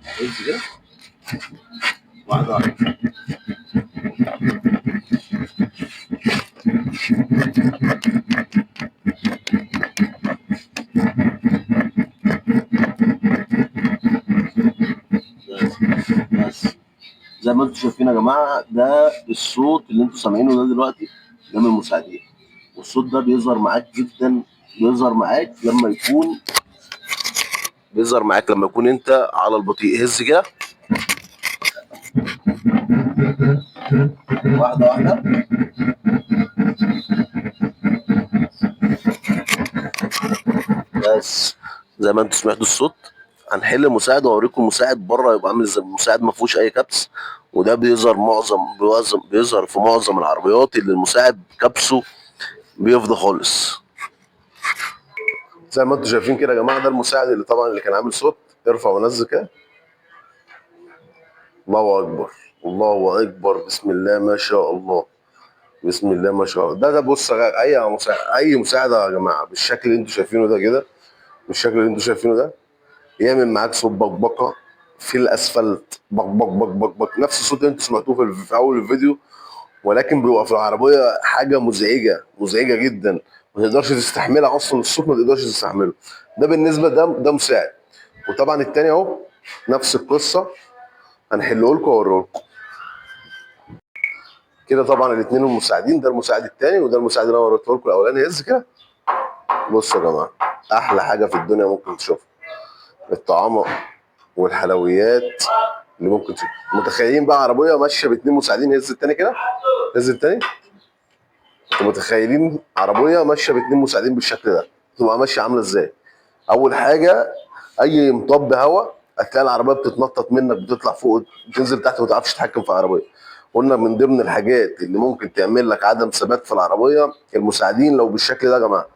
هز كده واحده واحده. بس زي ما انتم شايفين يا جماعه، ده الصوت اللي انتم سامعينه ده دلوقتي، ده من المساعدين. والصوت ده بيظهر معاك جدا، بيظهر معاك لما يكون انت على البطيء. هز كده واحده واحده. بس زي ما انتم سمعتوا الصوت، هنحل مساعد واوريكم المساعد بره يبقى عامل ازاي. المساعد ما فيهوش اي كبس، وده بيظهر في معظم العربيات اللي المساعد كبسه بيفضى خالص. زي ما انتم شايفين كده يا جماعه، ده المساعد اللي طبعا اللي كان عامل صوت. ارفع ونزل كده. الله اكبر، الله اكبر، بسم الله ما شاء الله، بسم الله ما شاء الله. ده بص، اي مساعده يا جماعه بالشكل اللي انتم شايفينه ده كده، بالشكل اللي انتم شايفينه ده، يعمل معاك صوت بقبقه في الاسفلت، بقبق بقبق بق، نفس الصوت اللي انتم سمعتوه في اول الفيديو، ولكن بيبقى في العربيه حاجه مزعجه، مزعجه جدا، ما تقدرش تستحملها اصلا. الصوت ما تقدرش تستحمله. ده بالنسبه ده مساعد. وطبعا التاني اهو نفس القصه، هنحله لكم واوريه لكم كده. طبعا الاثنين المساعدين، ده المساعد الثاني وده المساعد اللي انا وريته لكم الاولاني. هز كده. بصوا يا جماعه، احلى حاجه في الدنيا ممكن تشوفها الطعام والحلويات اللي ممكن تشوفها. متخيلين بقى عربيه ماشيه باثنين مساعدين؟ هز الثاني كده، هز الثاني. انتوا متخيلين عربيه ماشيه باثنين مساعدين بالشكل ده تبقى ماشيه عامله ازاي؟ اول حاجه، اي مطب هواء هتلاقي العربيه بتتنطط منك، بتطلع فوق بتنزل تحت، ما تعرفش تتحكم في العربيه. قلنا من ضمن الحاجات اللي ممكن تعمل لك عدم ثبات في العربيه المساعدين، لو بالشكل ده يا جماعه،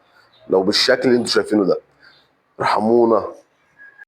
لو بالشكل اللي انتوا شايفينه ده. ارحمونا،